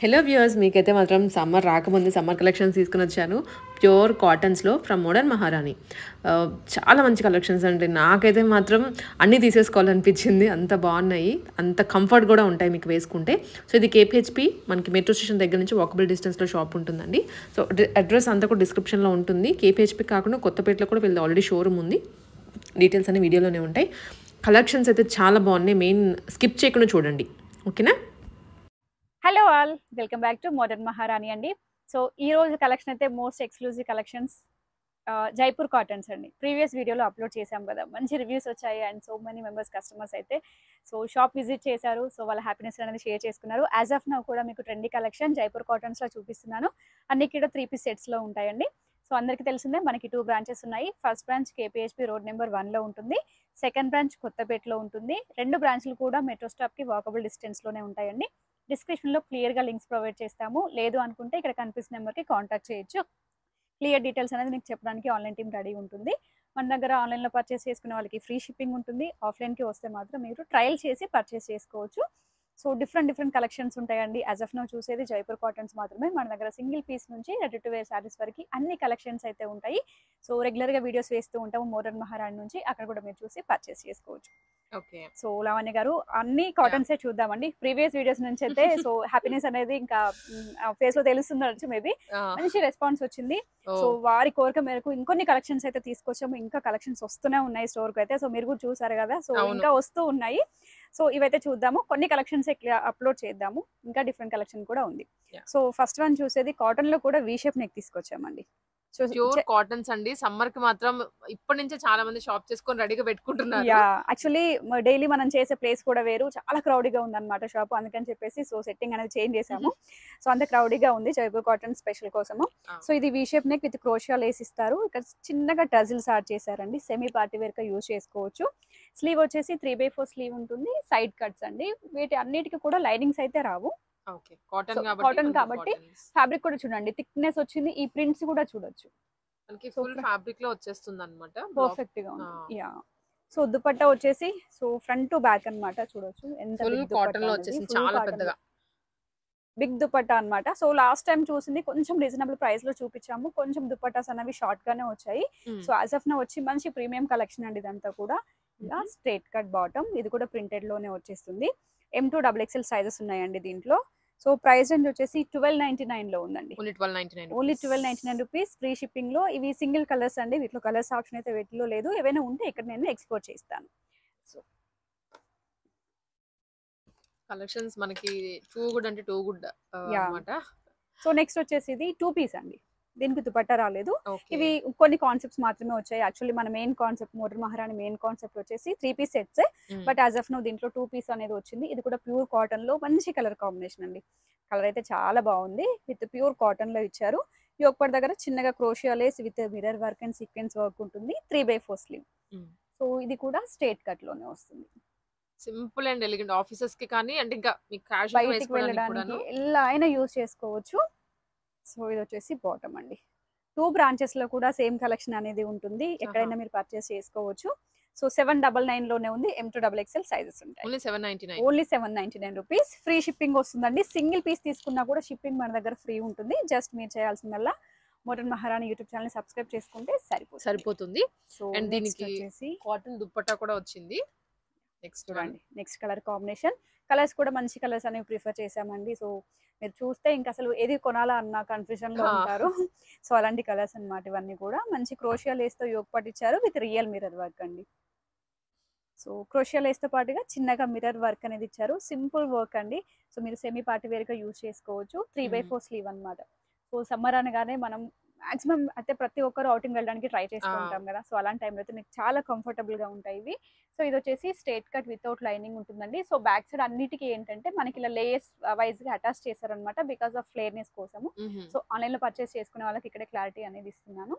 Hello viewers, మీకైతే మాత్రం summer రాకముందు సమ్మర్ కలెక్షన్స్ తీసుకుని వచ్చాను. ప్యూర్ కాటన్స్లో ఫ్రమ్ మోడర్న్ మహారాణి. చాలా మంచి కలెక్షన్స్ అండి. నాకైతే మాత్రం అన్నీ తీసేసుకోవాలనిపించింది. అంత బాగున్నాయి, అంత కంఫర్ట్ కూడా ఉంటాయి మీకు వేసుకుంటే. సో ఇది కేపీహెచ్పి, మనకి మెట్రో స్టేషన్ దగ్గర నుంచి వాకబుల్ డిస్టెన్స్లో షాప్ ఉంటుందండి. సో అడ్రస్ అంతా కూడా డిస్క్రిప్షన్లో ఉంటుంది. కేపీహెచ్పి కాకుండా కొత్తపేటలో కూడా వీళ్ళది ఆల్రెడీ షోరూమ్ ఉంది. డీటెయిల్స్ అన్ని వీడియోలోనే ఉంటాయి. కలెక్షన్స్ అయితే చాలా బాగున్నాయి. మెయిన్ స్కిప్ చేయకుండా చూడండి, ఓకేనా? Hello all, welcome back to modern మహారాణి అండి. సో ఈ రోజు కలెక్షన్ అయితే most exclusive collections Jaipur cottons అండి. ప్రీవియస్ వీడియోలో అప్లోడ్ చేశాం కదా, మంచి రివ్యూస్ వచ్చాయి and so many members customers అయితే సో షాప్ విజిట్ చేశారు. సో వాళ్ళ హ్యాపీనెస్ అనేది షేర్ చేసుకున్నారు. యాజ్ ఆఫ్ నౌ కూడా మీకు ట్రెండీ కలెక్షన్ జైపూర్ కాటన్స్లో చూపిస్తున్నాను. అన్ని కూడా 3 పీస్ సెట్స్లో ఉంటాయండి. సో అందరికీ తెలిసిందే, మనకి 2 బ్రాంచెస్ ఉన్నాయి. ఫస్ట్ బ్రాంచ్ కేపీహెచ్పి రోడ్ నెంబర్ 1లో ఉంటుంది. సెకండ్ బ్రాంచ్ కొత్తపేటలో ఉంటుంది. 2 బ్రాంచ్లు కూడా మెట్రో స్టాప్కి వాకబుల్ డిస్టెన్స్లోనే ఉంటాయండి. డిస్క్రిప్షన్లో క్లియర్గా లింక్స్ ప్రొవైడ్ చేస్తాము. లేదు అనుకుంటే ఇక్కడ కనిపిస్తున్న నెంబర్కి కాంటాక్ట్ చేయొచ్చు. క్లియర్ డీటెయిల్స్ అనేది మీకు చెప్పడానికి ఆన్లైన్ టీమ్ రెడీ ఉంటుంది. మన దగ్గర ఆన్లైన్లో పర్చేస్ చేసుకునే వాళ్ళకి ఫ్రీ షిప్పింగ్ ఉంటుంది. ఆఫ్లైన్కి వస్తే మాత్రం మీరు ట్రయల్ చేసి పర్చేస్ చేసుకోవచ్చు. సో డిఫరెంట్ కలెక్షన్స్ ఉంటాయండి. యాజ్ ఆఫ్ నౌ చూసేది జైపూర్ కాటన్స్ మాత్రమే. మన దగ్గర సింగిల్ పీస్ నుంచి రెడీ టు వేర్ శారీస్ వరకు అన్ని కలెక్షన్స్ అయితే ఉంటాయి. సో రెగ్యులర్గా వీడియోస్ వేస్తూ ఉంటాము మోడర్న్ మహారాణి నుంచి, అక్కడ కూడా మీరు చూసి పర్చేస్ చేసుకోవచ్చు. ఓకే. సో లావణ్య గారు, అన్ని కాటన్సే చూద్దామండి. ప్రీవియస్ వీడియోస్ నుంచి అయితే సో హ్యాపీనెస్ అనేది ఇంకా ఫేస్ లో తెలుస్తుండొచ్చు. మేబీ మంచి రెస్పాన్స్ వచ్చింది. సో వారి కోరిక మేరకు ఇంకొన్ని కలెక్షన్స్ అయితే తీసుకొచ్చాము. ఇంకా కలెక్షన్స్ వస్తూనే ఉన్నాయి స్టోర్ కి అయితే. సో మీరు కూడా చూసారు కదా, సో ఇంకా వస్తూ ఉన్నాయి. సో ఇవైతే చూద్దాము. కొన్ని కలెక్షన్స్ అప్లోడ్ చేద్దాము. ఇంకా డిఫరెంట్ కలెక్షన్ కూడా ఉంది. సో ఫస్ట్ వన్ చూసేది కాటన్ లో కూడా వి షేప్ నెక్ తీసుకొచ్చామండి. ప్యూర్ కాటన్స్ అండి. సమ్మర్ కి మాత్రం ఇప్పటి నుంచే చాలా మంది షాప్ చేసుకొని రెడీగా పెట్టుకుంటున్నారు. యాక్చువల్లీ డైలీ మనం చేసే ప్లేస్ కూడా వేరు, చాలా క్రౌడీగా ఉంది అనమాట షాప్. అందుకని చెప్పేసి సో సెట్టింగ్ అనేది చేంజ్ చేసాము. సో అంత క్రౌడీగా ఉంది జైపూర్ కాటన్ స్పెషల్ కోసము. సో ఇది వి షేప్ నెక్ విత్ క్రోషియా లేస్ ఇస్తారు. ఇక్కడ చిన్నగా టజిల్స్ యాడ్ చేశారండి. సెమీ పార్టీ వేర్ గా యూజ్ చేసుకోవచ్చు. స్లీవ్ వచ్చేసి 3/4 స్లీవ్ ఉంటుంది. సైడ్ కట్స్ అండి. వీటి అన్నిటికీ కూడా లైనింగ్స్ అయితే రావు. కాటన్ కాబట్టి ఫ్యాబ్రిక్ కూడా చూడండి, థిక్నెస్ వచ్చింది. ఈ ప్రింట్స్ కూడా చూడొచ్చు, మనకి ఫుల్ ఫ్యాబ్రిక్ లో వచ్చేస్తుంది అన్నమాట. పర్ఫెక్ట్ గా ఉంది. యా. సో దుపట్టా వచ్చేసి సో ఫ్రంట్ టు బ్యాక్ అన్నమాట. చూడొచ్చు ఎంత ఫుల్ కాటన్ లో వచ్చేసింది, చాలా పెద్దగా బిగ్ దుపట్టా అన్నమాట. సో లాస్ట్ టైం చూసింది కొంచెం రీజనబుల్ ప్రైస్ లో చూపించాము. కొంచెం దుపట్టాస్ అనేవి షార్ట్ గానే వచ్చాయి. సో యాజ్ ఆఫ్ నౌ వచ్చి మంచి ప్రీమియం కలెక్షన్ అండి ఇదంతా కూడా. ఇలా స్ట్రైట్ కట్ బాటమ్, ఇది కూడా ప్రింటెడ్ లోనే వచ్చేస్తుంది. M2 XXL సైజెస్ ఉన్నాయండి దీంట్లో. సో ప్రైస్ రేంజ్ వచ్చేసి 1299 లో ఉందండి. Only 1299 rupees. ఫ్రీ షిప్పింగ్ లో. ఇవి సింగిల్ కలర్స్ అండి, వీటిలో కలర్స్ ఆప్షన్ అయితే వీటిలో లేదు. ఏవైనా ఉంటే ఇక్కడ నేను ఎక్స్పోర్ట్ చేస్తాను. సో కలెక్షన్స్ మనకి టూ గుడ్ అంటే టూ గుడ్ అన్నమాట. సో నెక్స్ట్ వచ్చేసి ఇది 2 పీస్ అండి. దీనికి దుపట్టా రాలేదు. ఇవి కొన్ని కాన్సెప్ట్స్ మాత్రమే వచ్చాయి. యాక్చువల్లీ మన main concept modern Maharani main concept వచ్చేసి 3 piece sets. But as of no దీంట్లో 2 పీస్ అనేది వచ్చింది. ఇది కూడా ప్యూర్ కాటన్ లో మంచి కలర్ కాంబినేషన్ అండి. కలర్ అయితే చాలా బాగుంది. విత్ ప్యూర్ కాటన్ లో ఇచ్చారు. యోగపడి దగ్గర చిన్నగా crochet Lay's with mirror work and sequence work ఉంటుంది. 3/4 స్లీవ్. సో ఇది కూడా స్ట్రైట్ కట్ లోనే వస్తుంది. సింపుల్ అండ్ ఎలిగెంట్ ఆఫీసెస్ కి కానీ, అంటే ఇంకా మీకు క్యాజువల్ గా వేసుకోవడానికి ఎలా అయినా యూజ్ చేసుకోవచ్చు. సో ఇది వచ్చేసి బాటమ్ అండి. 2 బ్రాంచెస్ లో కూడా సేమ్ కలెక్షన్ అనేది ఉంటుంది. ఎక్కడైనా మీరు పర్చేస్ చేసుకోవచ్చు. సో 799 లోనే ఉంది. M2 XXL సైజెస్ ఉంటాయి. Only 799 rupees. ఫ్రీ షిప్పింగ్ వస్తుందండి. సింగిల్ పీస్ తీసుకున్నా కూడా షిప్పింగ్ మన దగ్గర ఫ్రీ ఉంటుంది. జస్ట్ మీరు చేయాల్సిందల్లా మోడర్న్ మహారాణి యూట్యూబ్ ఛానల్ సబ్స్క్రైబ్ చేసుకుంటే సరిపోతుంది. సో అండ్ దీనికి కాటన్ దుపట్టా కూడా వచ్చింది. నెక్స్ట్ చూడండి, నెక్స్ట్ కలర్ కాంబినేషన్. కలర్స్ కూడా మంచి కలర్స్ అనేవి ప్రిఫర్ చేసామండి. సో మీరు చూస్తే ఇంకా అసలు ఏది కొనాలా అన్న కన్ఫ్యూజన్ లో ఉంటారు. సో అలాంటి కలర్స్ అన్నమాట ఇవన్నీ కూడా. మంచి క్రోషియా లేస్ తో యోగ్ పట్టించారు విత్ రియల్ మిర్రర్ వర్క్ అండి. సో క్రోషియా లేస్ తో పాటుగా చిన్నగా మిర్రర్ వర్క్ అనేది ఇచ్చారు. సింపుల్ వర్క్ అండి. సో మీరు సెమీ పార్టీ వేర్ గా యూజ్ చేసుకోవచ్చు. 3/4 స్లీవ్ అన్నమాట. సో సమ్మర్ అనగానే మనం మాక్సిమం అయితే ప్రతి ఒక్కరు అవుటింగ్ వెళ్ళడానికి ట్రై చేస్తూ ఉంటాం కదా. సో అలాంటి టైంలో అయితే మీకు చాలా కంఫర్టబుల్ గా ఉంటాయి ఇవి. సో ఇది వచ్చేసి స్ట్రైట్ కట్ వితౌట్ లైనింగ్ ఉంటుందండి. సో బ్యాక్ సైడ్ అన్నిటికీ ఏంటంటే మనకి ఇలా లేయర్స్ వైజ్ గా అటాచ్ చేశారనమాట, బికాస్ ఆఫ్ ఫ్లేర్నెస్ కోసము. సో ఆన్లైన్ లో పర్చేస్ చేసుకునే వాళ్ళకి ఇక్కడే క్లారిటీ అనేది ఇస్తున్నాను.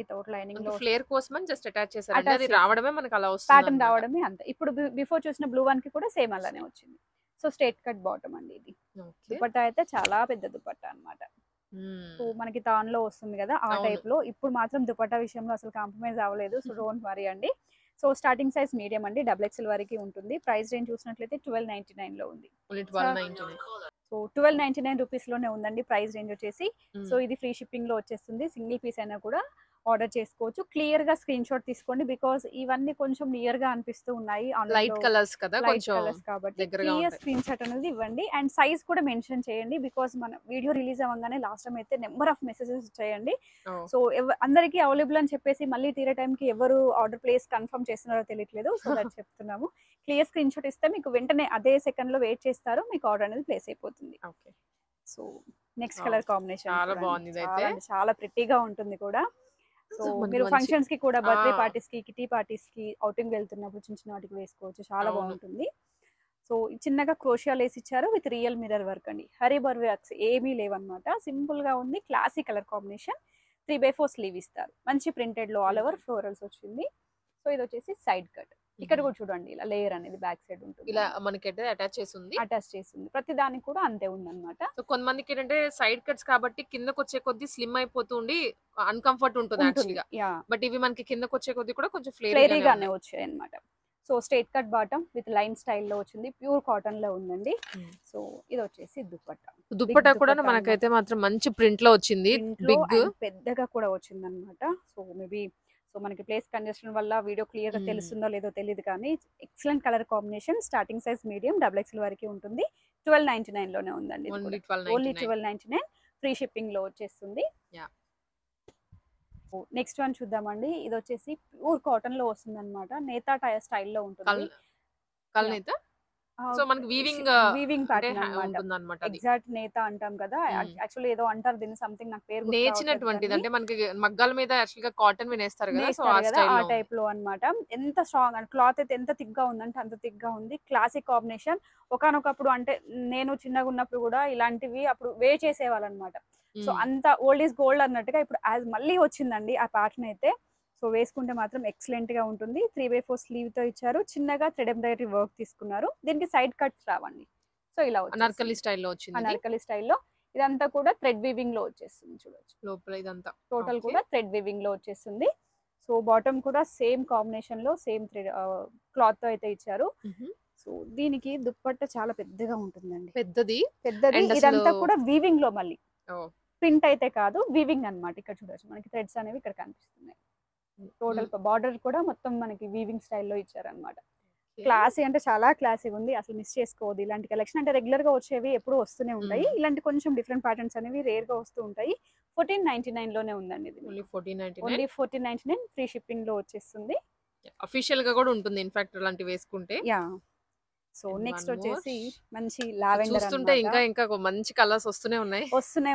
వితౌట్ లైనింగ్ లో ఫ్లేర్ కోసం జస్ట్ అటాచ్ చేశారు. అది రావడమే మనకి అలా వస్తుంది, ప్యాటర్న్ రావడమే అంతే. ఇప్పుడు బిఫోర్ చూసిన బ్లూ వన్ కి కూడా సేమ్ అలానే వచ్చింది. సో స్ట్రైట్ కట్ బాటమ్ అండి ఇది. దుపట్టా అయితే చాలా పెద్ద దుపట్టా అన్నమాట. సో మనకి తాన్ లో వస్తుంది కదా ఆ టైప్ లో. ఇప్పుడు మాత్రం దుపట్టా విషయంలో అసలు కాంప్రమైజ్ అవ్వలేదు. సో డోంట్ వరీ అండి. సో స్టార్టింగ్ సైజ్ మీడియం అండి, XXL వరకు ఉంటుంది. ప్రైస్ రేంజ్ చూసినట్లయితే 1299 లో ఉంది. సో 1299 రూపీస్లోనే ఉందండి ప్రైస్ రేంజ్ వచ్చేసి. సో ఇది ఫ్రీ షిప్పింగ్లో వచ్చేస్తుంది. సింగిల్ పీస్ అయినా కూడా ఆర్డర్ చేసుకోవచ్చు. క్లియర్గా స్క్రీన్ షాట్ తీసుకోండి, బికాస్ ఇవన్నీ కొంచెం నియర్గా అనిపిస్తూ ఉన్నాయి లైట్ కలర్స్ కదా, లైట్ కొంచెం కలర్స్ కాబట్టి దగ్గరగా క్లియర్ ఉంటాయి. స్క్రీన్ షాట్ అనేది ఇవ్వండి. అండ్ సైజ్ కూడా మెన్షన్ చేయండి, బికాస్ మన వీడియో రిలీజ్ అవ్వగానే లాస్ట్ టైం అయితే నెంబర్ ఆఫ్ మెసేజెస్ వచ్చాయండి. సో అందరికీ అవైలబుల్ అని చెప్పేసి మళ్ళీ తీరే టైంకి ఎవరు ఆర్డర్ ప్లేస్ కన్ఫర్మ్ చేస్తున్నారో తెలియట్లేదు. సో దట్ చెప్తున్నాము. క్లియర్ స్క్రీన్ షాట్ ఇస్తే మీకు వెంటనే అదే సెకండ్ లో వెయిట్ చేస్తారు, మీకు ఆర్డర్ అనేది ప్లేస్ అయిపోతుంది. Okay. So next colour combination చాలా బాగుంది ఇదైతే. చాలా ప్రెట్టీగా ఉంటుంది కూడా. సో మీరు మంచి ఫంక్షన్స్ కి కూడా, బర్త్డే పార్టీస్ కి, కిటీ పార్టీస్ కి, అవుటింగ్ వెళ్తున్నప్పుడు చిన్న చిన్న వాటికి వేసుకోవచ్చు. చాలా బాగుంటుంది. సో చిన్నగా క్రోషియా లేస్ ఇచ్చారు విత్ రియల్ మిర్రర్ వర్క్ అండి. హరీ బర్ వర్క్స్ ఏమీ లేవన్నమాట. సింపుల్ గా ఉంది. Classic colour combination. 3/4 స్లీవ్ ఇస్తారు. మంచి ప్రింటెడ్ లో ఆల్ ఓవర్ ఫ్లోరల్స్ వచ్చింది. సో ఇది వచ్చేసి సైడ్ కట్. ఇక్కడ కూడా చూడండి, ఇలా లేయర్ అనేది బ్యాక్ సైడ్ ఉంటుంది, ఇలా మనకైతే అటాచ్ చేసి ఉంది. ప్రతి దానికి కూడా అంతే ఉందన్నమాట. సో కొంతమందికి ఏంటంటే సైడ్ కట్స్ కాబట్టి కిందకి వచ్చే కొద్ది స్లిమ్ అయిపోతూ ఉండి అన్కంఫర్ట్ ఉంటుంది యాక్చువల్గా. బట్ ఇవి మనకి కిందకి వచ్చే కొద్ది కూడా కొంచెం ఫ్లేరీగానే వచ్చాయి అన్నమాట. So straight cut bottom with line స్టైల్లో వచ్చింది. ప్యూర్ కాటన్ లో ఉందండి. సో ఇది వచ్చేసి దుప్పట్టా కూడా మనకైతే మాత్రం మంచి ప్రింట్ లో వచ్చింది, బిగ్ పెద్దగా కూడా వచ్చింది అనమాట. సో మేబీ సో మనకి ప్లేస్ కంజెషన్ వల్ల వీడియో క్లియర్ గా తెలుస్తుందో లేదో తెలియదు, కానీ excellent colour combination. Starting size medium XXL వరకు ఉంటుంది. 1299 లోనే ఉందండి. ఓన్లీ 1299 ఫ్రీ షిప్పింగ్ లో వచ్చేస్తుంది. నెక్స్ట్ వన్ చూద్దామండి. ఇది వచ్చేసి ప్యూర్ కాటన్ లో వస్తుంది అనమాట. నేతా స్టైల్లో ఉంటుంది. సో మనకి వీవింగ్ ప్యాటర్న్ అన్నమాట. ఎగ్జాక్ట్ నేత అంటాం కదా, యాక్చువల్లీ ఏదో అంటారు దీన్ని, సంథింగ్ నాకు పేరు నేర్చినటువంటిది. అంటే మనకి మగ్గాల మీద యాక్చువల్ గా కాటన్ వేస్తారు కదా, సో ఆ టైప్ లో అన్నమాట. ఎంత స్ట్రాంగ్ అండ్ క్లాత్ అయితే ఎంత థిక్ గా ఉందంటే అంత థిక్ గా ఉంది. Classic combination. ఒకనొకప్పుడు అంటే నేను చిన్నగా ఉన్నప్పుడు కూడా ఇలాంటివి అప్పుడు వే చేసేవాళ్ళు అనమాట. సో అంత ఓల్డ్ ఈజ్ గోల్డ్ అన్నట్టుగా ఇప్పుడు మళ్ళీ వచ్చిందండి ఆ ప్యాటర్న్ అయితే. సో వేసుకుంటే మాత్రం ఎక్సలెంట్ గా ఉంటుంది. 3/4 స్లీవ్ తో ఇచ్చారు. చిన్నగా థ్రెడ్ ఎంబ్రాయిడరీ వర్క్ తీసుకున్నారు. దీనికి సైడ్ కట్స్ రావండి. సో ఇలా అనార్కలి స్టైల్లో వచ్చింది. అనార్కలి స్టైల్లో ఇదంతా కూడా థ్రెడ్ వీవింగ్ లో వచ్చేస్తుంది. చూడొచ్చు లోపల ఇదంతా టోటల్ కూడా థ్రెడ్ వీవింగ్ లో వచ్చేస్తుంది. సో బాటమ్ కూడా సేమ్ కాంబినేషన్ లో సేమ్ థ్రెడ్ క్లాత్ తో అయితే ఇచ్చారు. సో దీనికి దుప్పట్ట చాలా పెద్దగా ఉంటుందండి. పెద్దది. ఇదంతా కూడా వీవింగ్ లో మళ్ళీ ప్రింట్ అయితే కాదు, వీవింగ్ అన్నమాట. ఇక్కడ చూడొచ్చు మనకి థ్రెడ్స్ అనేవి ఇక్కడ కనిపిస్తున్నాయి. టోటల్ బార్డర్ కూడా మొత్తం మనకి వీవింగ్ స్టైల్లో ఇచ్చారనమాట. క్లాసీ అంటే చాలా క్లాసీ ఉంది. అసలు మిస్ చేసుకోవద్దు ఇలాంటి కలెక్షన్. అంటే రెగ్యులర్ గా వచ్చేవి ఎప్పుడు వస్తూనే ఉంటాయి. ఇలాంటి కొంచెం డిఫరెంట్ ప్యాటర్న్స్ అనేవి రేర్ గా వస్తూ ఉంటాయి. 1499 లోనే ఉందండి ఇది. ఓన్లీ 1499 ఫ్రీ షిప్పింగ్ లో వచ్చేస్తుంది. అఫీషియల్ గా కూడా ఉంటుంది ఇన్ఫాక్ట్ అలాంటి వేసుకుంటే. సో నెక్స్ట్ వచ్చేసి మంచి లావెండర్. చూస్తుంటే ఇంకా మంచి కలర్స్ వస్తూనే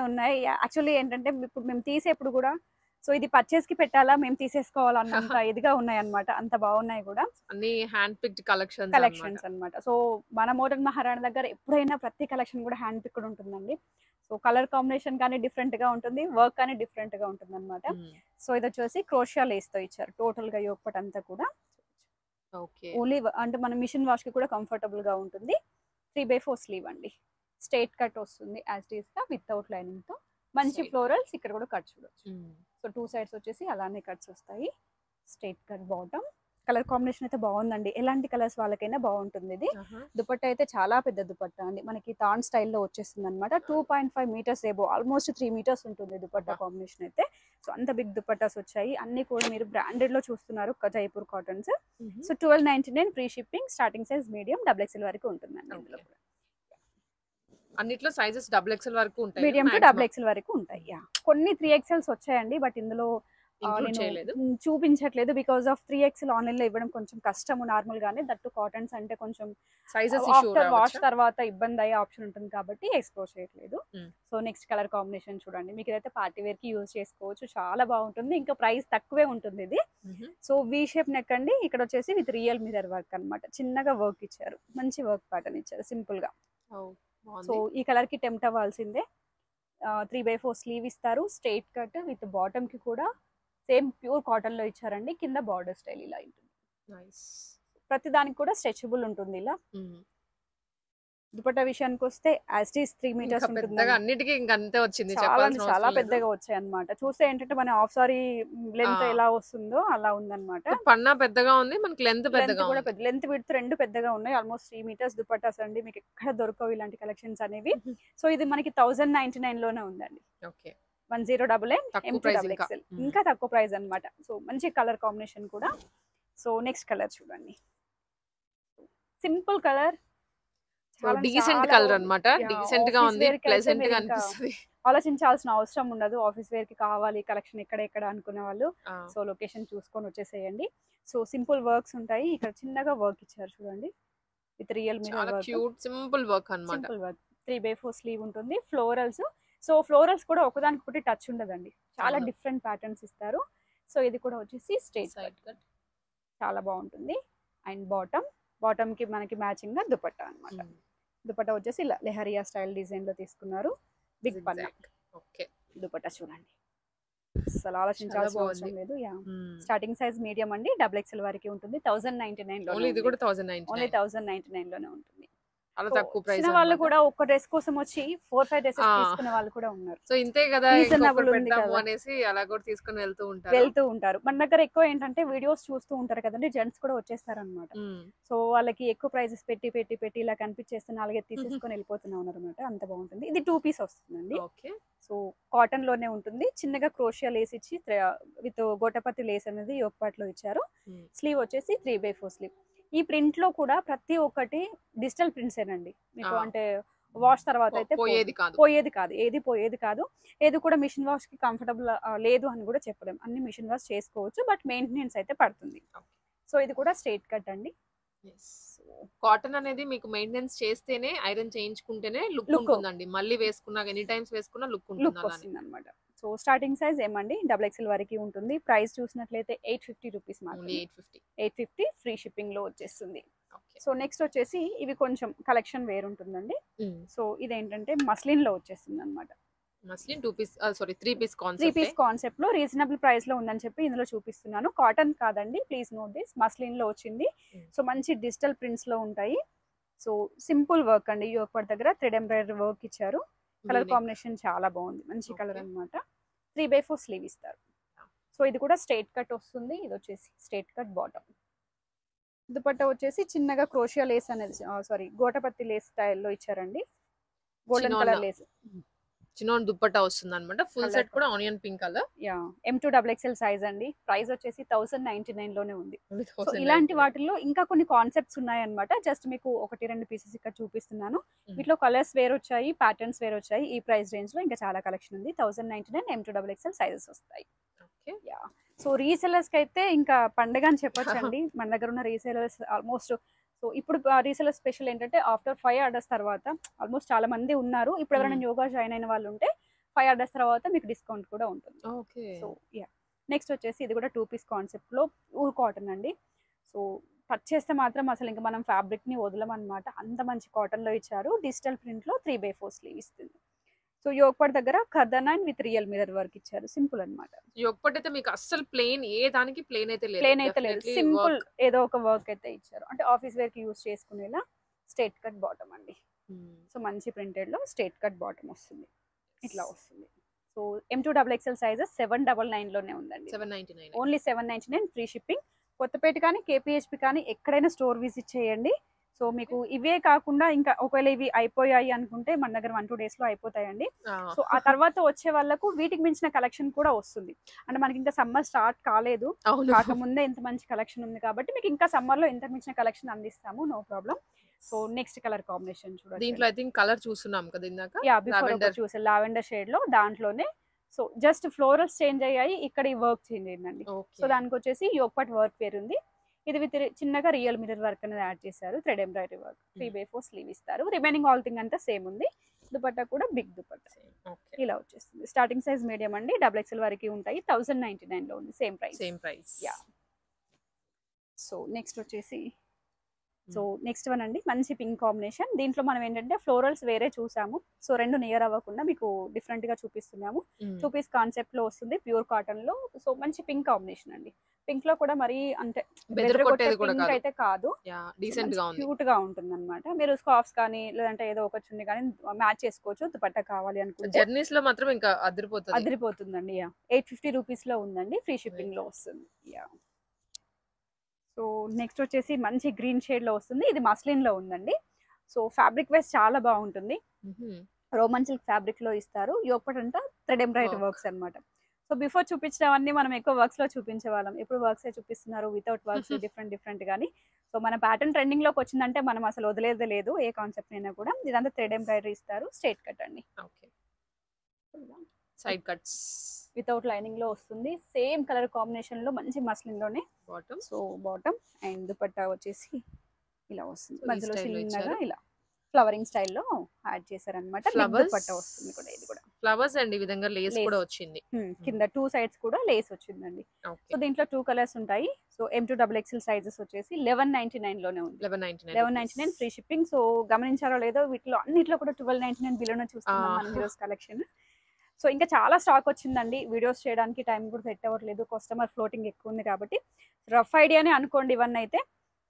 ఉన్నాయి. యాక్చువల్లీ ఏంటంటే ఇప్పుడు మేము తీసేప్పుడు కూడా సో ఇది పర్చేస్ కి పెట్టాలా, మేము తీసేసుకోవాలన్నంత ఇదిగా ఉన్నాయి అన్నమాట. అంత బాగున్నాయి కూడా. అన్ని హ్యాండ్ పిక్డ్ కలెక్షన్స్ అన్నమాట. సో మన మోడర్న్ మహారాణి దగ్గర ఎప్పుడైనా ప్రతి కలెక్షన్ కూడా హ్యాండ్ పిక్డ్ ఉంటుందండి. సో కలర్ కాంబినేషన్ కానీ డిఫరెంట్ గా ఉంటుంది, వర్క్ కానీ డిఫరెంట్ గా ఉంటుంది అనమాట. సో ఇది వచ్చేసి క్రోషియా లేస్ తో ఇచ్చారు టోటల్ గా యోగపట్ అంతా కూడా. ఓన్లీ అంటే మన మిషన్ వాష్ కి కూడా కంఫర్టబుల్ గా ఉంటుంది. 3/4 స్లీవ్ అండి. స్ట్రైట్ కట్ వస్తుంది యాజ్ ఇట్ ఈస్ గా వితౌట్ లైనింగ్ తో. మంచి ఫ్లోరల్స్ ఇక్కడ కూడా కట్ చూడొచ్చు. సో 2 సైడ్స్ వచ్చేసి అలానే కట్స్ వస్తాయి. Straight cut bottom. Colour combination అయితే బాగుందండి. ఎలాంటి కలర్స్ వాళ్ళకైనా బాగుంటుంది ఇది. దుపట్టా అయితే చాలా పెద్ద దుపట్టా అండి. మనకి తాన్ స్టైల్లో వచ్చేస్తుంది అనమాట. 2.5 మీటర్స్ ఏబో, ఆల్మోస్ట్ 3 మీటర్స్ ఉంటుంది దుపట్టా కాంబినేషన్ అయితే. సో అంత బిగ్ దుపట్టాస్ వచ్చాయి. అన్ని కూడా మీరు బ్రాండెడ్ లో చూస్తున్నారు, Jaipur cottons. So 1299 free shipping. Starting size medium XXL వరకు ఉంటుందండి. ఇందులో కూడా అన్నిట్లో సైజెస్ XXL వరకు ఉంటాయి. మీడియం టు XXL వరకు ఉంటాయి. కొన్ని 3XLs వచ్చాయండి, బట్ ఇందులో చూపించట్లేదు బికాస్ ఆఫ్ 3XL ఆన్లైన్ లో ఇవ్వడం కొంచెం కష్టము నార్మల్ గానే. దట్టు కాటన్స్ అంటే కొంచెం సైజెస్ ఆఫ్టర్ వాష్ తర్వాత ఇబ్బంది అయ్యే ఆప్షన్ ఉంటుంది కాబట్టి ఎక్స్ప్లోర్ చేయట్లేదు. సో నెక్స్ట్ కలర్ కాంబినేషన్ చూడండి. మీకు ఇదైతే పార్టీ వేర్ కి యూజ్ చేసుకోవచ్చు. చాలా బాగుంటుంది. ఇంకా ప్రైస్ తక్కువే ఉంటుంది ఇది. సో వి షేప్ నెక్ అండి. ఇక్కడ వచ్చేసి విత్ రియల్ మిర్రర్ వర్క్ అనమాట. చిన్నగా వర్క్ ఇచ్చారు, మంచి వర్క్ ప్యాటర్న్ ఇచ్చారు సింపుల్ గా. సో ఈ కలర్ కి టెంప్ట్ అవ్వాల్సిందే. 3/4 స్లీవ్ ఇస్తారు. స్ట్రైట్ కట్ విత్ బాటమ్ కి కూడా సేమ్ ప్యూర్ కాటన్ లో ఇచ్చారండి. కింద బార్డర్ స్టైల్ ఇలా ఉంటుంది. ప్రతి దానికి కూడా స్ట్రెచబుల్ ఉంటుంది ఇలా. దుపట్టా విషయానికి వస్తే యాజ్ ఇట్ ఈస్ 3 ఇంకా మీటర్స్ పెద్దగా ఉంటుందండి. అన్నిటికీ ఇంక అంతే వచ్చింది, చాలా అంటే చెప్పాల్సిన చాలా అవసరం లేదు. పెద్దగా వచ్చాయన్నమాట. చూస్తే ఏంటంటే మన హాఫ్ సారీ లెంత్ ఆ! ఎలా వస్తుందో అలా ఉందన్నమాట. పన్నా పెద్దగా ఉంది, మనకి లెంత్ లెంత్ పెద్దగా కూడా ఉంది. లెంత్ విడ్త్ 2 పెద్దగా ఉన్నాయి. ఆల్మోస్ట్ 3 మీటర్స్ దుపట్టాస్ అండి. మీకు ఎక్కడ దొరకవు ఇలాంటి కలెక్షన్స్ అనేవి. సో ఇది మనకి 1099 లోనే ఉందండి. ఓకే. 1099 తక్కువ M2 ప్రైస్ డబుల్ ఇంకా. ఎక్స్ఎల్. ఇంకా తక్కువ ప్రైస్ అన్నమాట. సో మంచి కలర్ కాంబినేషన్ కూడా. సో నెక్స్ట్ కలర్ చూడండి. Simple colour. సో చాలా అంటే డీసెంట్ చాలా కలర్ బాగుంది. అన్నమాట. యాహ్! డీసెంట్ గా ఆఫీస్ ఉంది, వేర్‌కి అయితే ప్లెజెంట్ గా మీరింకా అనిపిస్తది. ఆలోచించాల్సిన అవసరం ఉండదు. ఆఫీస్ వేర్‌కి కావాలి కలెక్షన్ ఎక్కడ అనుకునే వాళ్ళు. ఆ! సో లొకేషన్ చూసుకొని వచ్చేసేయండి. సో సింపుల్ వర్క్స్ ఉంటాయి. ఇక్కడ చిన్నగా వర్క్ ఇచ్చారు చూడండి. విత్ రియల్ మిర్రర్ చాలా వర్క్. క్యూట్ సింపుల్ వర్క్ అన్నమాట. Simple work. 3/4 స్లీవ్ ఉంటుంది. ఫ్లోరల్స్. సో ఫ్లోరల్స్ కూడా ఒకదానికొకటి టచ్ ఉండదండి. చాలా అవును. డిఫరెంట్ ప్యాటర్న్స్ ఇస్తారు. సో ఇది కూడా వచ్చేసి స్ట్రెయిట్ సైడ్ కట్. కట్. చాలా బాగుంటుంది. అండ్ బాటమ్‌కి మనకి మ్యాచింగ్‌గా దుపట్టా అన్నమాట. దుపట్టా వచ్చేసి ఇలా లెహరియా స్టైల్ డిజైన్‌లో తీసుకున్నారు. బిగ్ పన్నా. ఓకే. దుపట్టా చూడండి. అసలు చాలా ఆలోచించాల్సిన బాగుంది. అవసరం లేదు. యాహ్! స్టార్టింగ్ సైజ్ మీడియం అండి. డబుల్ ఎక్స్ఎల్ వరకు ఉంటుంది. 1099 లోనే ఓన్లీ ఇది ఉంది. కూడా 1099. ఓన్లీ 1099 లోనే ఉంటుంది. చాలా సో తక్కువ ప్రైస్ వచ్చిన వాళ్ళు అన్నమాట. కూడా ఒక్క డ్రెస్ కోసం వచ్చి 4, 5 డ్రెసెస్ ఆ! తీసుకునే వాళ్ళు కూడా ఉన్నారు. సో ఇంతే కదా, రీజనబుల్ ఇంకొకటి ఉంది పెడదాము కదా! అనేసి అలా కూడా తీసుకొని వెళ్తూ ఉంటారు. వెళ్తూ ఉంటారు. మన దగ్గర ఎక్కువ ఏంటంటే వీడియోస్ చూస్తూ ఉంటారు కదండీ! జెంట్స్ కూడా వచ్చేస్తారనమాట. సో వాళ్ళకి ఎక్కువ ప్రైజెస్ పెట్టి ఇలా కనిపించేస్తే 4, 5 తీసేసుకొని వెళ్ళిపోతున్నా ఉన్నారనమాట. అంత బాగుంటుంది. ఇది 2 పీస్ వస్తుందండి. ఓకే. సో కాటన్ లోనే ఉంటుంది. చిన్నగా క్రోషియా లేస్ ఇచ్చి విత్ గోటపత్తి లేస్ అనేది యోక్ పార్ట్ లో ఇచ్చారు. స్లీవ్ వచ్చేసి 3/4 స్లీవ్. ఈ ప్రింట్ లో కూడా ప్రతి ఒక్కటి డిజిటల్ ప్రింట్స్ ఏనండి. మీకు అంటే వాష్ తర్వాత అయితే పోయేది కాదు. పోయేది కాదు. ఏది కూడా మిషన్ వాష్ కి కంఫర్టబుల్ లేదు అని కూడా చెప్పలేం. అన్ని మిషన్ వాష్ చేసుకోవచ్చు. బట్ మెయింటెనెన్స్ అయితే పడుతుంది. సో ఇది కూడా స్ట్రెయిట్ కట్ అండి. కాటన్ అనేది మీకు మెయింటెనెన్స్ చేస్తేనే, ఐరన్ చేయించుకుంటేనే లుక్ ఉంటుందండి. మళ్ళీ వేసుకున్నా ఎనీ టైమ్స్ వేసుకున్నా లుక్ ఉంటుంది వస్తుంది అనమాట. సో స్టార్టింగ్ సైజ్ ఏమండి డబుల్ ఎక్స్ఎల్ వరకు ఉంటుంది. ప్రైస్ చూసినట్లయితే 850 రూపీస్ మాత్రమే. 850 ఫ్రీ షిప్పింగ్ లో వచ్చేస్తుంది. సో నెక్స్ట్ వచ్చేసి ఇవి కొంచెం కలెక్షన్ వేరు ఉంటుందండి. సో ఇదేంటంటే మస్లిన్ లో వచ్చేస్తుంది అనమాట. Muslin 2 piece sorry 3 piece concept. 3 piece concept లో రీజనబుల్ ప్రైస్ లో ఉందని చెప్పి ఇందులో చూపిస్తున్నాను. కాటన్ కాదండి, ప్లీజ్ నోట్ దిస్. మస్లిన్ లో వచ్చింది. సో మంచి డిజిటల్ ప్రింట్స్ లో ఉంటాయి. సో సింపుల్ వర్క్ అండి. యోక్ పార్ట్ దగ్గర థ్రెడ్ ఎంబ్రాయిడరీ వర్క్ ఇచ్చారు. కలర్ కాంబినేషన్ చాలా బాగుంది. మంచి కలర్ అన్నమాట. 3/4 స్లీవ్ ఇస్తారు. సో ఇది కూడా స్ట్రెయిట్ కట్ వస్తుంది. ఇది వచ్చేసి స్ట్రెయిట్ కట్ బాటమ్. దుపట్టా వచ్చేసి చిన్నగా క్రోషియా లేస్ అనేది సారీ గోటపత్తి లేస్ స్టైల్లో ఇచ్చారండి. Golden colour lace. చిన్నోన్ దుపట్టా వస్తుంది అన్నమాట. ఫుల్ సెట్ కూడా onion pink colour. Yeah M2 double XL size అండి. ప్రైస్ వచ్చేసి 1099 లోనే ఉంది. సో ఇలాంటి వాటిల్లో ఇంకా కొన్ని కాన్సెప్ట్స్ ఉన్నాయన్నమాట. జస్ట్ మీకు 1-2 పీసెస్ ఇక్కడ చూపిస్తున్నాను. వీటిలో కలర్స్ వేరు వచ్చాయి, ప్యాటర్న్స్ వేరు వచ్చాయి. ఈ ప్రైస్ రేంజ్ లో ఇంకా చాలా కలెక్షన్ ఉంది. 1099 M2 డబుల్ ఎక్స్ఎల్ సైజెస్ వస్తాయి. యా సో రీసెలర్స్ కి అయితే ఇంకా పండగ అని చెప్పొచ్చండి. మన దగ్గర ఉన్న రీసెలర్స్ ఆల్మోస్ట్ సో ఇప్పుడు రీసెలర్ స్పెషల్ ఏంటంటే ఆఫ్టర్ 5 ఆర్డర్స్ తర్వాత ఆల్మోస్ట్ చాలా మంది ఉన్నారు. ఇప్పుడు ఎవరైనా యోగా జాయిన్ అయిన వాళ్ళు ఉంటే 5 ఆర్డర్స్ తర్వాత మీకు డిస్కౌంట్ కూడా ఉంటుంది. సో యా నెక్స్ట్ వచ్చేసి ఇది కూడా 2 పీస్ కాన్సెప్ట్ లో ప్యూర్ కాటన్ అండి. సో టచ్ చేస్తే మాత్రం అసలు ఇంకా మనం ఫ్యాబ్రిక్ ని వదలమన్నమాట. అంత మంచి కాటన్ లో ఇచ్చారు. డిజిటల్ ప్రింట్ లో 3/4 స్లీవ్ ఇస్తుంది. సో యోక్ పార్ట్ దగ్గర కర్దనా విత్ రియల్ మిర్రర్ వర్క్ ఇచ్చారు. సింపుల్ అన్నమాట. యోక్ పార్ట్ అయితే మీకు అస్సలు ప్లెయిన్ ఏ దానికి ప్లెయిన్ అయితే లేదు. సింపుల్ ఏదో ఒక వర్క్ అయితే ఇచ్చారు. అంటే ఆఫీస్ వేర్ కి యూస్ చేసుకునేలా స్ట్రెయిట్ కట్ బాటమ్ అండి. సో మంచి ప్రింటెడ్ లో స్ట్రెయిట్ కట్ బాటమ్ వస్తుంది. ఇట్లా వస్తుంది. So M2 double XL sizes 799 లోనే ఉందండి. 799 ఓన్లీ 799 ఫ్రీ షిప్పింగ్. కొత్తపేట కానీ KPHP కానీ ఎక్కడైనా స్టోర్ విజిట్ చేయండి. సో మీకు ఇవే కాకుండా ఇంకా ఒకవేళ ఇవి అయిపోయాయి అనుకుంటే మన దగ్గర 1-2 డేస్ లో అయిపోతాయండి. సో ఆ తర్వాత వచ్చే వాళ్ళకు వీటికి మించిన కలెక్షన్ కూడా వస్తుంది. అంటే మనకి ఇంకా సమ్మర్ స్టార్ట్ కాలేదు, కాకముందే ఇంత మంచి కలెక్షన్ ఉంది కాబట్టి మీకు ఇంకా సమ్మర్ లో ఇంత మించిన కలెక్షన్ అందిస్తాము. No problem. So next colour combination చూడండి. దీంట్లో ఐ థింక్ కలర్ చూస్తున్నాం కదా ఇందాక. యా బిఫోర్ చూసే లావెండర్ షేడ్ లో దాంట్లోనే. సో జస్ట్ ఫ్లోరల్స్ చేంజ్ అయ్యాయి, ఇక్కడ ఈ వర్క్ చేంజ్ అయిందండి. సో దానికి వచ్చేసి యోక్ పార్ట్ వర్క్ వేరు ఉంది. ఇది విత్ చిన్నగా రియల్ మిర్రర్ వర్క్ అనేది యాడ్ చేశారు. Thread embroidery work. 3/4 స్లీవ్ ఇస్తారు. రిమైనింగ్ ఆల్ థింగ్ అంతా సేమ్ ఉంది. దుపట్టా కూడా బిగ్ దుపట్టా ఇలా వచ్చేస్తుంది. స్టార్టింగ్ సైజ్ మీడియం అండి. డబుల్ ఎక్స్ఎల్ వరకు ఉంటాయి. 1099 లో ఉంది. Same price. Yeah so next వచ్చేసి సో నెక్స్ట్ వన్ అండి, మంచి పింక్ కాంబినేషన్. దీంట్లో మనం ఏంటంటే ఫ్లోరల్స్ వేరే చూసాము, సో రెండు నియర్ అవ్వకుండా మీకు డిఫరెంట్ గా చూపిస్తున్నాము. 2 పీస్ కాన్సెప్ట్ లో వస్తుంది, ప్యూర్ కాటన్ లో. సో మంచి పింక్ కాంబినేషన్ అండి. పింక్ లో కూడా మరి అంటే పింక్ అయితే కాదు, డీసెంట్ గా ఉంది, క్యూట్ గా ఉంటుంది అనమాట. మీరు స్కార్ఫ్స్ కానీ లేదంటే ఏదో ఒక చున్నీ కానీ మ్యాచ్ చేసుకోవచ్చు. దుపట్టా కావాలి అనుకుంటే జర్నీస్ లో మాత్రం ఇంకా అదిరిపోతుందండి. 850 రూపీస్ లో ఉందండి, ఫ్రీ షిప్పింగ్ లో వస్తుంది. సో నెక్స్ట్ వచ్చేసి మంచి గ్రీన్ షేడ్ లో వస్తుంది, ఇది మస్లిన్ లో ఉందండి. సో ఫ్యాబ్రిక్ వైస్ చాలా బాగుంటుంది, రోమన్ సిల్క్ ఫ్యాబ్రిక్ లో ఇస్తారు. అంతా థ్రెడ్ ఎంబ్రాయిడరీ వర్క్స్ అనమాట. సో బిఫోర్ చూపించినవన్నీ మనం ఎక్కువ వర్క్స్ లో చూపించే వాళ్ళం, ఇప్పుడు వర్క్స్ చూపిస్తున్నారు వితౌట్ వర్క్స్ డిఫరెంట్ గానీ. సో మన ప్యాటర్న్ ట్రెండింగ్ లోకి వచ్చిందంటే మనం అసలు వదిలేదే లేదు, ఏ కాన్సెప్ట్ అయినా కూడా. ఇదంతా థ్రెడ్ ఎంబ్రాయిడరీ ఇస్తారు, స్ట్రైట్ కట్ అండి, సైడ్ కట్స్ వితౌట్ లైనింగ్ లో వస్తుంది. సేమ్ కలర్ కాంబినేషన్ లో మంచి మస్లిన్ లోనే bottom. So bottom and dupatta వచ్చేసి ఇలా వస్తుంది, మధ్యలో చిన్నగా ఇలా ఫ్లవరింగ్ స్టైల్లో యాడ్ చేశారనమాట. దుపట్టా వస్తుంది కూడా, ఇది కూడా ఫ్లవర్స్ అండి, ఈ విధంగా లేస్ కూడా వచ్చింది. కింద 2 సైడ్స్ కూడా లేస్ వచ్చిందండి. సో దీంట్లో 2 కలర్స్ ఉంటాయి. సో M2XXL సైజెస్ వచ్చేసి 1199 లోనే ఉంది, 1199 ఫ్రీ షిప్పింగ్. సో గమనించారో లేదో, వీటిలో అన్నిట్లో కూడా 1299 బిలోనే చూస్తున్నాం మనం ఈరోజు కలెక్షన్. సో ఇంకా చాలా స్టాక్ వచ్చిందండి, వీడియోస్ చేయడానికి టైం కూడా సెట్ అవ్వట్లేదు, కస్టమర్ ఫ్లోటింగ్ ఎక్కువ ఉంది కాబట్టి. రఫ్ ఐడియానే అనుకోండి ఇవన్నీ అయితే.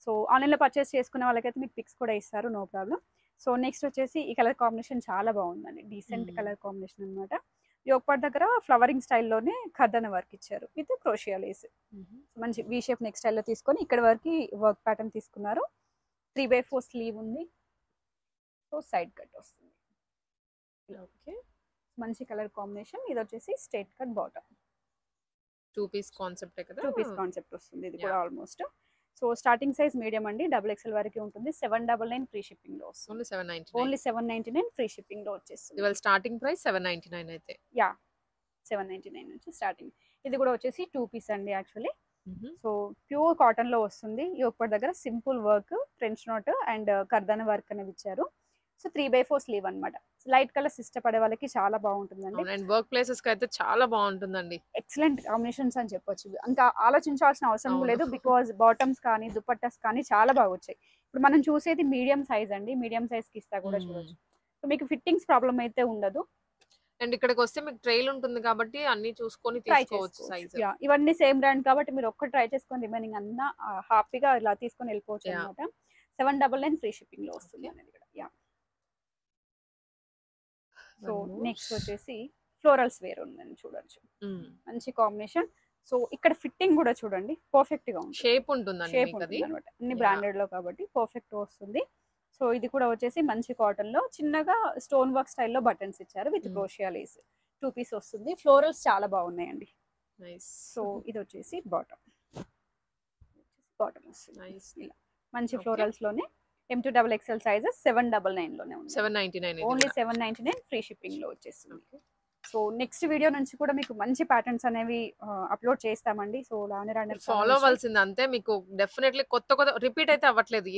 సో ఆన్లైన్లో పర్చేస్ చేసుకునే వాళ్ళకైతే మీకు పిక్స్ కూడా ఇస్తారు, నో ప్రాబ్లం. సో నెక్స్ట్ వచ్చేసి ఈ కలర్ కాంబినేషన్ చాలా బాగుందండి, డీసెంట్ కలర్ కాంబినేషన్ అనమాట. యోగపాట్ దగ్గర ఫ్లవరింగ్ స్టైల్లోనే ఖర్దన వర్క్ ఇచ్చారు విత్ క్రోషియా లేస్. మంచి వీ షేప్ నెక్ స్టైల్లో తీసుకొని ఇక్కడ వరకు వర్క్ ప్యాటర్న్ తీసుకున్నారు. 3/4 స్లీవ్ ఉంది, సో సైడ్ కట్ వస్తుంది. మంచి కలర్ కాంబినేషన్. ఇది వచ్చేసి straight cut bottom, 2 piece concept కదా, 2 పీస్ కాన్సెప్ట్ వస్తుంది ఇది కూడా almost. So starting size medium అండి, XXL వరకు ఉంటుంది. 799 ఫ్రీ షిప్పింగ్ లో వస్తుంది, ఓన్లీ 799 ఫ్రీ షిప్పింగ్ లో వచ్చేస్తుంది. ఇవాళ స్టార్టింగ్ ప్రైస్ 799 అయితే 799 నుంచి స్టార్టింగ్. ఇది కూడా వచ్చేసి 2 పీస్ అండి యాక్చువల్లీ. సో ప్యూర్ కాటన్ లో వస్తుంది, యోగపాట్ దగ్గర simple work, French knot and kardana work అనేది ఇచ్చారు. సో 3/4 స్లీవ్ అనమాట. లైట్ కలర్స్ ఇష్టపడే వాళ్ళకి చాలా బాగుంటుందండి, అండ్ వర్క్ ప్లేసెస్ కి అయితే చాలా బాగుంటుందండి. ఎక్సలెంట్ కాంబినేషన్స్ అని చెప్పొచ్చు, ఇంకా ఆలోచించాల్సిన అవసరం లేదు. బికాస్ బాటమ్స్ కానీ దుపట్టాస్ కానీ చాలా బాగా వచ్చాయి. ఇప్పుడు మనం చూసేది మీడియం సైజ్ అండి, మీడియం సైజ్ కి ఇస్తా కూడా చూడొచ్చు. సో మీకు ఫిట్టింగ్స్ ప్రాబ్లం అయితే ఉండదు. అండ్ ఇక్కడికి వస్తే మీకు ట్రైల్ ఉంటుంది కాబట్టి అన్ని చూసుకొని తీసుకోవచ్చు సైజ్. ఇవన్నీ సేమ్ బ్రాండ్ కాబట్టి మీరు ఒక్కటి ట్రై చేసుకొని రిమైనింగ్ అన్నా హ్యాపీగా ఇలా తీసుకొని వెళ్ళిపోవచ్చు అనమాట. 799 ఫ్రీ షిప్పింగ్ లో వస్తుంది అనేది కూడా. సో నెక్స్ట్ వచ్చేసి ఫ్లోరల్స్ వేర్ ఉందని చూడొచ్చు, మంచి కాంబినేషన్. సో ఇక్కడ ఫిట్టింగ్ కూడా చూడండి, పర్ఫెక్ట్ గా ఉంది, షేప్ ఉంటుంది అనమాట. అన్ని బ్రాండెడ్ లో కాబట్టి పర్ఫెక్ట్ వస్తుంది. సో ఇది కూడా వచ్చేసి మంచి కాటన్ లో చిన్నగా స్టోన్ వర్క్ స్టైల్లో బటన్స్ ఇచ్చారు విత్ క్రోషియా లేస్. 2 పీస్ వస్తుంది, ఫ్లోరల్స్ చాలా బాగున్నాయండి. సో ఇది వచ్చేసి బాటమ్ వస్తుంది ఇలా మంచి ఫ్లోరల్స్ లోనే. M2XXL సైజెస్ 799 లోనే ఉంది, 799 ఓన్లీ 799 ఫ్రీ షిప్పింగ్ లో వచ్చేస్తుంది. సో నెక్స్ట్ వీడియో నుంచి కూడా మీకు మంచి ప్యాటర్న్స్ అనేవి అప్లోడ్ చేస్తామండి. సో ఫాలో అవ్వాల్సింది అంతే, మీకు డెఫినెట్లీ కొత్త రిపీట్ అయితే అవ్వట్లేదు,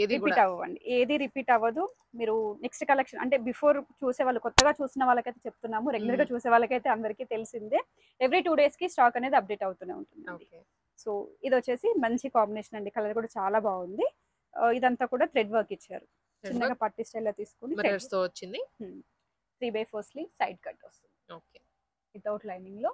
ఏది రిపీట్ అవ్వదు. మీరు నెక్స్ట్ కలెక్షన్ అంటే బిఫోర్ చూసే వాళ్ళు, కొత్తగా చూసిన వాళ్ళకైతే చెప్తున్నాము, రెగ్యులర్ గా చూసే వాళ్ళకైతే అందరికీ తెలిసిందే. ఎవ్రీ 2 days కి స్టాక్ అనేది అప్డేట్ అవుతూనే ఉంటుంది. సో ఇది వచ్చేసి మంచి కాంబినేషన్ అండి, కలర్ కూడా చాలా బాగుంది. ఇదంతా కూడా థ్రెడ్ వర్క్ ఇచ్చారు, చిన్నగా పట్టి స్టైల్లో తీసుకుని వచ్చింది. 3/4 స్లీవ్, సైడ్ కట్ వస్తుంది వితౌట్ లైనింగ్ లో.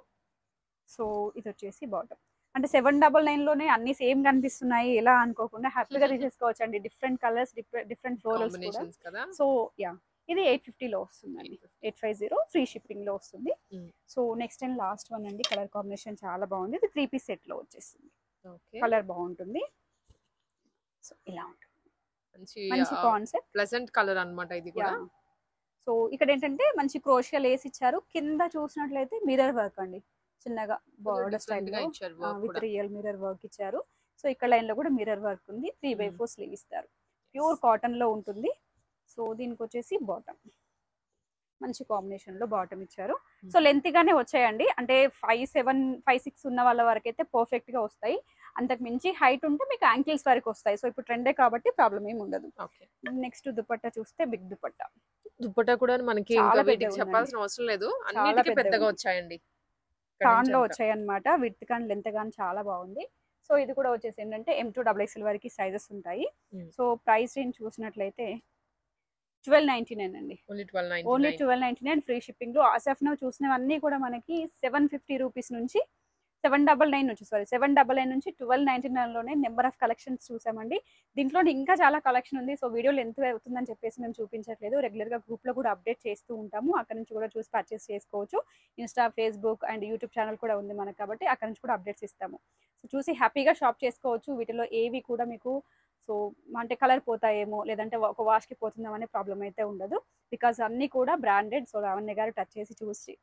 సో ఇది వచ్చేసి బాటమ్. అంటే 799 లోనే అన్ని సేమ్ కనిపిస్తున్నాయి ఎలా అనుకోకుండా హ్యాపీగా తీసేసుకోవచ్చు అండి, డిఫరెంట్ కలర్స్, డిఫరెంట్ ఫ్లోరల్స్ కూడా. సో ఇది 850 లో వస్తుందండి, 850 ఫ్రీ షిప్పింగ్ లో వస్తుంది. So next and last one అండి, కలర్ కాంబినేషన్ చాలా బాగుంది. ఇది 3 పీస్ సెట్ లో వచ్చేస్తుంది, కలర్ బాగుంటుంది. సో ఇలా ఉంటుంది, మంచి కాన్సెప్ట్, ప్లెజెంట్ కలర్ అన్నమాట ఇది కూడా. సో ఇక్కడ ఏంటంటే మంచి క్రోషియా లేస్ ఇచ్చారు, కింద చూసినట్లయితే మిర్రర్ వర్క్ అండి, చిన్నగా border style with real mirror work ఇచ్చారు. సో ఇక్కడ లైన్ లో కూడా మిర్రర్ వర్క్ ఉంది. 3/4 స్లీవ్ ఇస్తారు, ప్యూర్ కాటన్ లో ఉంటుంది. సో దీనికి వచ్చేసి బాటమ్, మంచి కాంబినేషన్ లో బాటమ్ ఇచ్చారు. సో లెంత్ గానే వచ్చాయండి, అంటే 5'7", 5'6" ఉన్న వాళ్ళ వరకు అయితే పర్ఫెక్ట్ గా వస్తాయి. అంతకు మించి హైట్ ఉంటే మీకు యాంకిల్స్ వరకు వస్తాయి. సో ఇప్పుడు ట్రెండే కాబట్టి ప్రాబ్లం ఏమి ఉండదు. నెక్స్ట్ దుపట్టా చూస్తే బిగ్ దుపట్టా కూడా మనకి చెప్పాల్సిన అవసరం లేదు, అన్నిటికీ పెద్దగా వచ్చాయండి, తాన్ లో వచ్చాయి అన్నమాట. విడ్త్ కానీ లెంత్ కానీ చాలా బాగుంది. సో ఇది కూడా వచ్చేసి ఏంటంటే M2 XXL వరకు సైజెస్ ఉంటాయి. Hmm. సో ప్రైస్ రేంజ్ చూసినట్లయితే 1299 అండి. Only only 1299. 1299 ఫ్రీ షిప్పింగ్లో. ఆసఫ్ నౌ చూసినవన్నీ కూడా మనకి 750 రూపీస్ నుంచి 799 నుంచి 799 నుంచి 1299లోనే నెంబర్ ఆఫ్ కలెక్షన్స్ చూసామండి. దీంట్లో ఇంకా చాలా కలెక్షన్ ఉంది. సో వీడియోలు ఎంత అవుతుందని చెప్పేసి మేము చూపించట్లేదు. రెగ్యులర్గా గ్రూప్లో కూడా అప్డేట్ చేస్తూ ఉంటాము. అక్కడ నుంచి కూడా చూసి పర్చేస్ చేసుకోవచ్చు. Insta, Facebook and YouTube channel కూడా ఉంది మనకు, కాబట్టి అక్కడ నుంచి కూడా అప్డేట్స్ ఇస్తాము. సో చూసి హ్యాపీగా షాప్ చేసుకోవచ్చు. వీటిలో ఏవి కూడా మీకు సో అంటే కలర్ పోతాయేమో, లేదంటే ఒక వాష్కి పోతుందాం అనే ప్రాబ్లం అయితే ఉండదు. బికాస్ అన్నీ కూడా బ్రాండెడ్. సో లావణ్య గారు టచ్ చేసి చూసి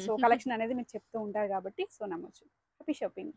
సో కలెక్షన్ అనేది మీకు చెప్తూ ఉంటారు కాబట్టి సో నమ్మొచ్చు. Happy shopping.